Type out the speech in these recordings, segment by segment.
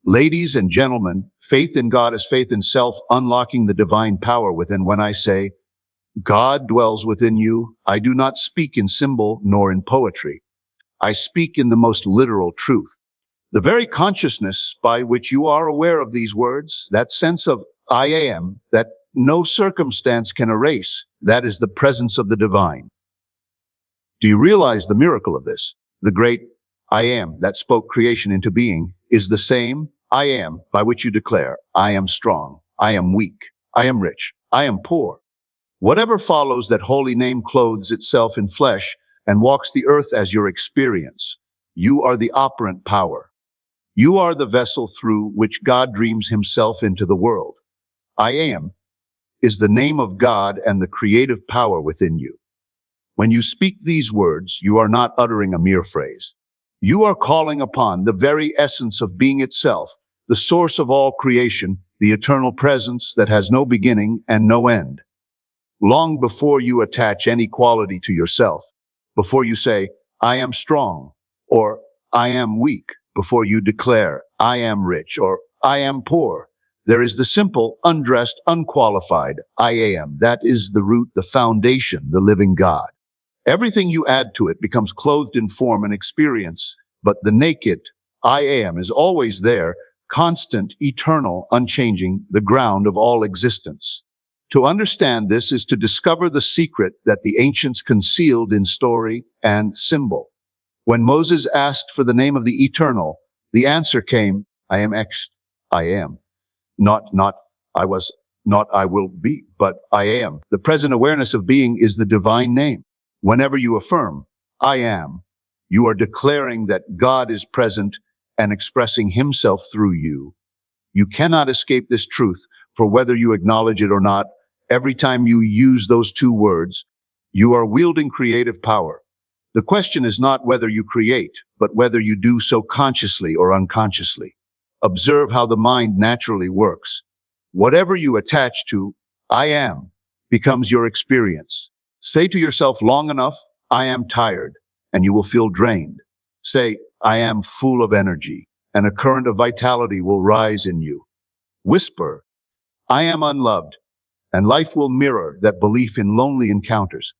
Ladies and gentlemen, faith in God is faith in self, unlocking the divine power within. When I say, God dwells within you, I do not speak in symbol nor in poetry. I speak in the most literal truth. The very consciousness by which you are aware of these words, that sense of I am, that no circumstance can erase, that is the presence of the divine. Do you realize the miracle of this? The great I am that spoke creation into being is the same I am by which you declare, I am strong, I am weak, I am rich, I am poor. Whatever follows, that holy name clothes itself in flesh and walks the earth as your experience. You are the operant power. You are the vessel through which God dreams himself into the world. I am is the name of God and the creative power within you. When you speak these words, you are not uttering a mere phrase. You are calling upon the very essence of being itself, the source of all creation, the eternal presence that has no beginning and no end. Long before you attach any quality to yourself, before you say, I am strong, or I am weak, before you declare, I am rich, or I am poor, there is the simple, undressed, unqualified, I am. That is the root, the foundation, the living God. Everything you add to it becomes clothed in form and experience, but the naked I am is always there, constant, eternal, unchanging, the ground of all existence. To understand this is to discover the secret that the ancients concealed in story and symbol. When Moses asked for the name of the eternal, the answer came, I am X, I am. Not I was, not I will be, but I am. The present awareness of being is the divine name. Whenever you affirm, I am, you are declaring that God is present and expressing himself through you. You cannot escape this truth, for whether you acknowledge it or not, every time you use those two words, you are wielding creative power. The question is not whether you create, but whether you do so consciously or unconsciously. Observe how the mind naturally works. Whatever you attach to, I am, becomes your experience. Say to yourself long enough, I am tired, and you will feel drained. Say, I am full of energy, and a current of vitality will rise in you. Whisper, I am unloved, and life will mirror that belief in lonely encounters.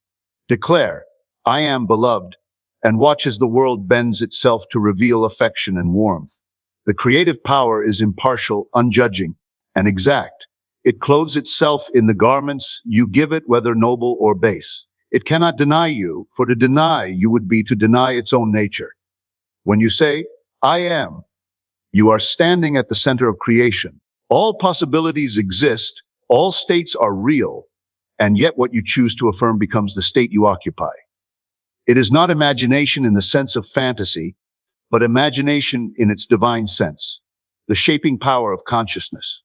Declare, I am beloved, and watch as the world bends itself to reveal affection and warmth. The creative power is impartial, unjudging, and exact. It clothes itself in the garments you give it, whether noble or base. It cannot deny you, for to deny you would be to deny its own nature. When you say, I am, you are standing at the center of creation. All possibilities exist, all states are real, and yet what you choose to affirm becomes the state you occupy. It is not imagination in the sense of fantasy, but imagination in its divine sense, the shaping power of consciousness.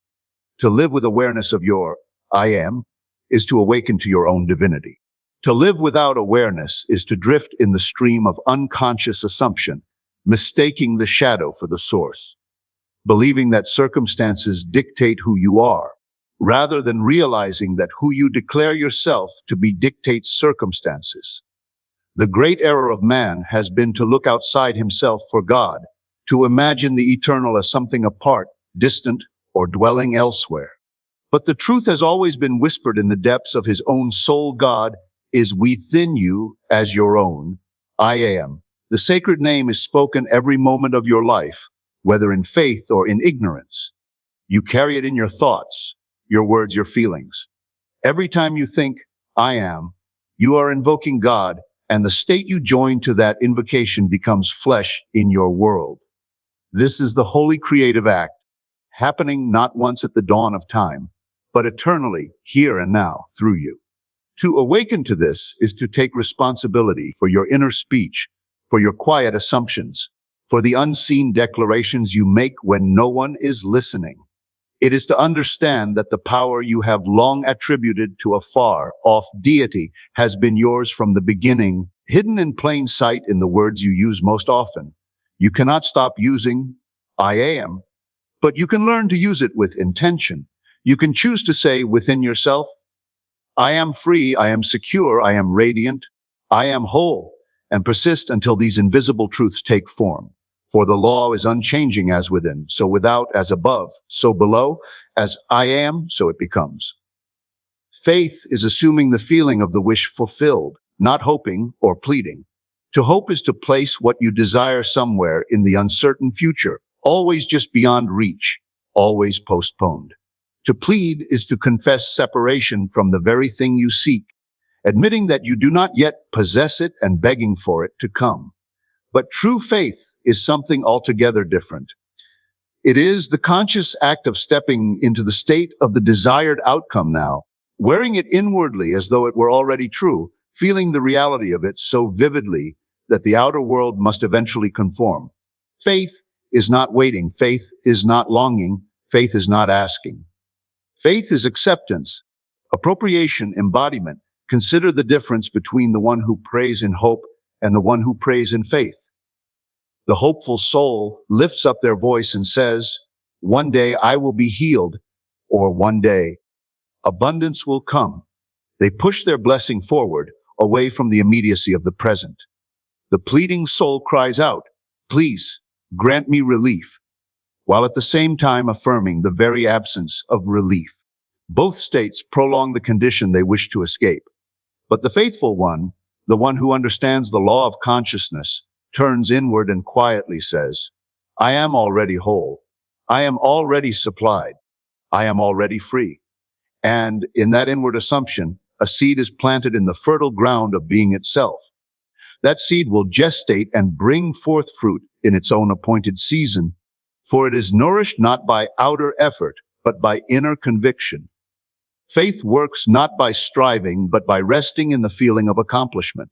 To live with awareness of your I am is to awaken to your own divinity. To live without awareness is to drift in the stream of unconscious assumption, mistaking the shadow for the source, believing that circumstances dictate who you are, rather than realizing that who you declare yourself to be dictates circumstances. The great error of man has been to look outside himself for God, to imagine the eternal as something apart, distant, or dwelling elsewhere. But the truth has always been whispered in the depths of his own soul. God is within you as your own. I am. The sacred name is spoken every moment of your life, whether in faith or in ignorance. You carry it in your thoughts, your words, your feelings. Every time you think, I am, you are invoking God, and the state you join to that invocation becomes flesh in your world. This is the holy creative act, happening not once at the dawn of time, but eternally, here and now, through you. To awaken to this is to take responsibility for your inner speech, for your quiet assumptions, for the unseen declarations you make when no one is listening. It is to understand that the power you have long attributed to a far-off deity has been yours from the beginning, hidden in plain sight in the words you use most often. You cannot stop using I am, but you can learn to use it with intention. You can choose to say within yourself, I am free, I am secure, I am radiant, I am whole, and persist until these invisible truths take form. For the law is unchanging as within, so without as above, so below, as I am, so it becomes. Faith is assuming the feeling of the wish fulfilled, not hoping or pleading. To hope is to place what you desire somewhere in the uncertain future, always just beyond reach, always postponed. To plead is to confess separation from the very thing you seek, admitting that you do not yet possess it and begging for it to come. But true faith is something altogether different. It is the conscious act of stepping into the state of the desired outcome now, wearing it inwardly as though it were already true, feeling the reality of it so vividly that the outer world must eventually conform. Faith is not waiting. Faith is not longing. Faith is not asking. Faith is acceptance, appropriation, embodiment. Consider the difference between the one who prays in hope and the one who prays in faith. The hopeful soul lifts up their voice and says, "One day I will be healed," or "One day abundance will come." They push their blessing forward, away from the immediacy of the present. The pleading soul cries out, "Please, grant me relief," while at the same time affirming the very absence of relief. Both states prolong the condition they wish to escape. But the faithful one, the one who understands the law of consciousness, turns inward and quietly says, "I am already whole. I am already supplied. I am already free." And in that inward assumption, a seed is planted in the fertile ground of being itself. That seed will gestate and bring forth fruit in its own appointed season, for it is nourished not by outer effort, but by inner conviction. Faith works not by striving, but by resting in the feeling of accomplishment.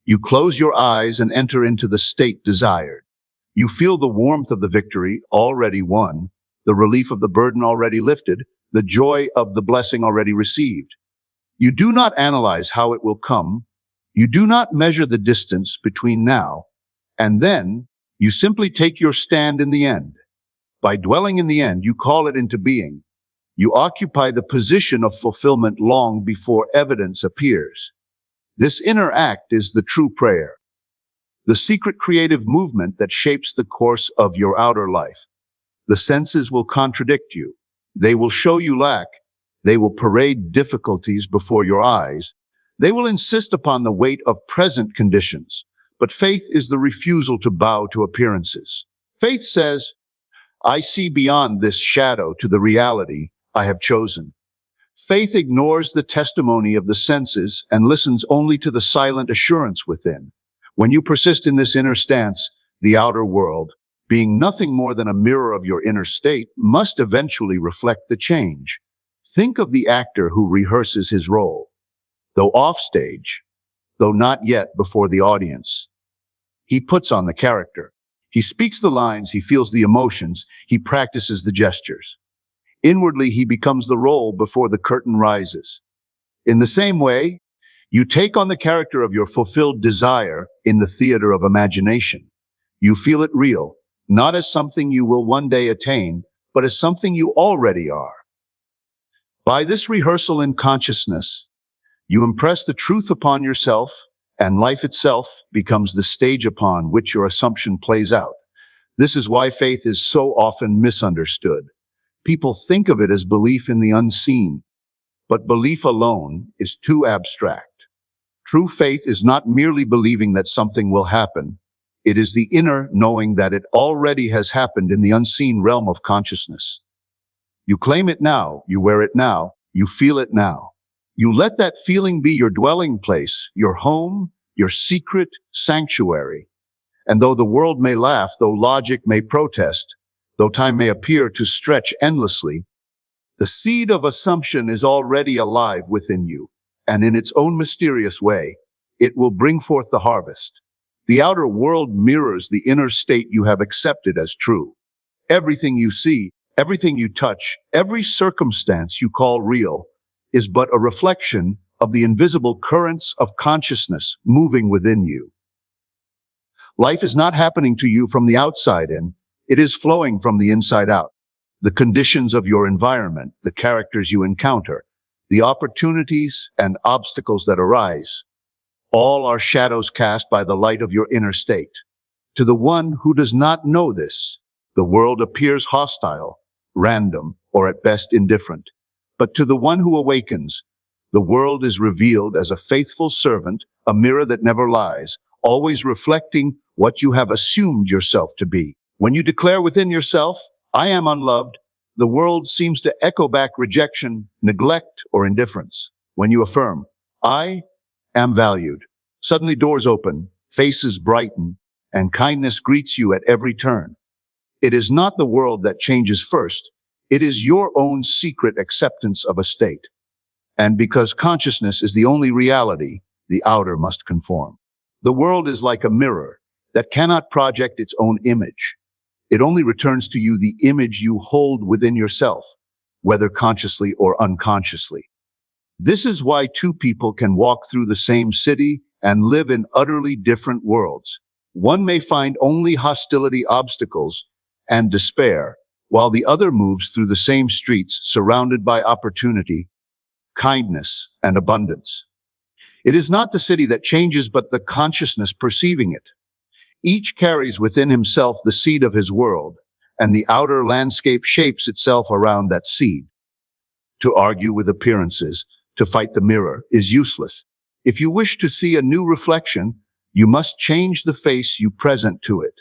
You close your eyes and enter into the state desired. You feel the warmth of the victory already won, the relief of the burden already lifted, the joy of the blessing already received. You do not analyze how it will come. You do not measure the distance between now and then. You simply take your stand in the end. By dwelling in the end, you call it into being. You occupy the position of fulfillment long before evidence appears. This inner act is the true prayer, the secret creative movement that shapes the course of your outer life. The senses will contradict you. They will show you lack. They will parade difficulties before your eyes. They will insist upon the weight of present conditions. But faith is the refusal to bow to appearances. Faith says, "I see beyond this shadow to the reality I have chosen." Faith ignores the testimony of the senses and listens only to the silent assurance within. When you persist in this inner stance, the outer world, being nothing more than a mirror of your inner state, must eventually reflect the change. Think of the actor who rehearses his role, though offstage, though not yet before the audience. He puts on the character. He speaks the lines, he feels the emotions, he practices the gestures. Inwardly, he becomes the role before the curtain rises. In the same way, you take on the character of your fulfilled desire in the theater of imagination. You feel it real, not as something you will one day attain, but as something you already are. By this rehearsal in consciousness, you impress the truth upon yourself, and life itself becomes the stage upon which your assumption plays out. This is why faith is so often misunderstood. People think of it as belief in the unseen, but belief alone is too abstract. True faith is not merely believing that something will happen. It is the inner knowing that it already has happened in the unseen realm of consciousness. You claim it now, you wear it now, you feel it now. You let that feeling be your dwelling place, your home, your secret sanctuary. And though the world may laugh, though logic may protest, though time may appear to stretch endlessly, the seed of assumption is already alive within you, and in its own mysterious way, it will bring forth the harvest. The outer world mirrors the inner state you have accepted as true. Everything you see, everything you touch, every circumstance you call real, is but a reflection of the invisible currents of consciousness moving within you. Life is not happening to you from the outside in, it is flowing from the inside out. The conditions of your environment, the characters you encounter, the opportunities and obstacles that arise, all are shadows cast by the light of your inner state. To the one who does not know this, the world appears hostile, random, or at best indifferent. But to the one who awakens, the world is revealed as a faithful servant, a mirror that never lies, always reflecting what you have assumed yourself to be. When you declare within yourself, "I am unloved," the world seems to echo back rejection, neglect, or indifference. When you affirm, "I am valued," suddenly doors open, faces brighten, and kindness greets you at every turn. It is not the world that changes first. It is your own secret acceptance of a state. And because consciousness is the only reality, the outer must conform. The world is like a mirror that cannot project its own image. It only returns to you the image you hold within yourself, whether consciously or unconsciously. This is why two people can walk through the same city and live in utterly different worlds. One may find only hostility, obstacles, and despair, while the other moves through the same streets surrounded by opportunity, kindness, and abundance. It is not the city that changes, but the consciousness perceiving it. Each carries within himself the seed of his world, and the outer landscape shapes itself around that seed. To argue with appearances, to fight the mirror, is useless. If you wish to see a new reflection, you must change the face you present to it.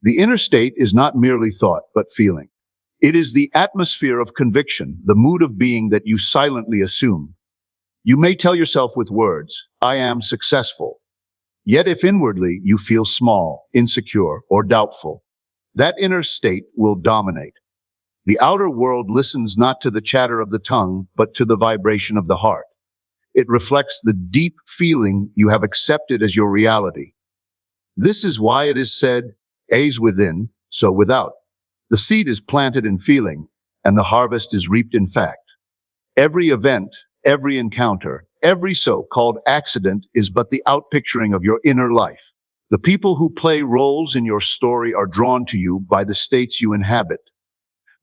The inner state is not merely thought, but feeling. It is the atmosphere of conviction, the mood of being that you silently assume. You may tell yourself with words, "I am successful." Yet if inwardly you feel small, insecure, or doubtful, that inner state will dominate. The outer world listens not to the chatter of the tongue, but to the vibration of the heart. It reflects the deep feeling you have accepted as your reality. This is why it is said, "As within, so without." The seed is planted in feeling, and the harvest is reaped in fact. Every event, every encounter, every so-called accident is but the outpicturing of your inner life. The people who play roles in your story are drawn to you by the states you inhabit.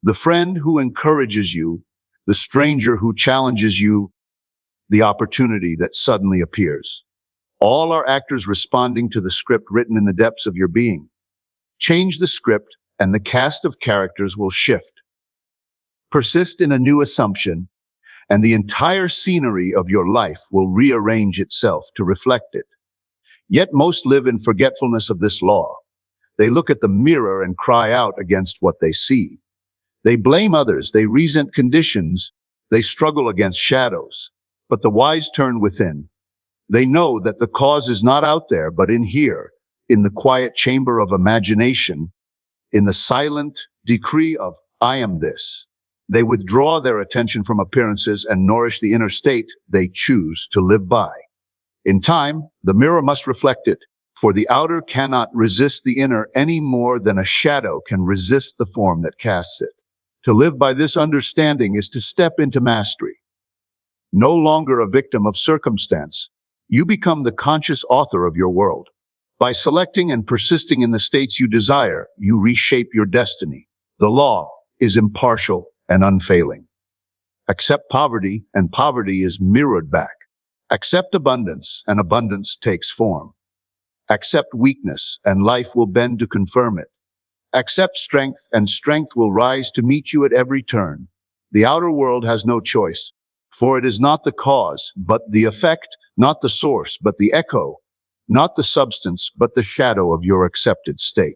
The friend who encourages you, the stranger who challenges you, the opportunity that suddenly appears. All are actors responding to the script written in the depths of your being. Change the script, and the cast of characters will shift. Persist in a new assumption, and the entire scenery of your life will rearrange itself to reflect it. Yet most live in forgetfulness of this law. They look at the mirror and cry out against what they see. They blame others, they resent conditions, they struggle against shadows. But the wise turn within. They know that the cause is not out there, but in here, in the quiet chamber of imagination, in the silent decree of "I am this." They withdraw their attention from appearances and nourish the inner state they choose to live by. In time, the mirror must reflect it, for the outer cannot resist the inner any more than a shadow can resist the form that casts it. To live by this understanding is to step into mastery. No longer a victim of circumstance, you become the conscious author of your world. By selecting and persisting in the states you desire, you reshape your destiny. The law is impartial and unfailing. Accept poverty, and poverty is mirrored back. Accept abundance, and abundance takes form. Accept weakness, and life will bend to confirm it. Accept strength, and strength will rise to meet you at every turn. The outer world has no choice, for it is not the cause, but the effect, not the source, but the echo, not the substance, but the shadow of your accepted state.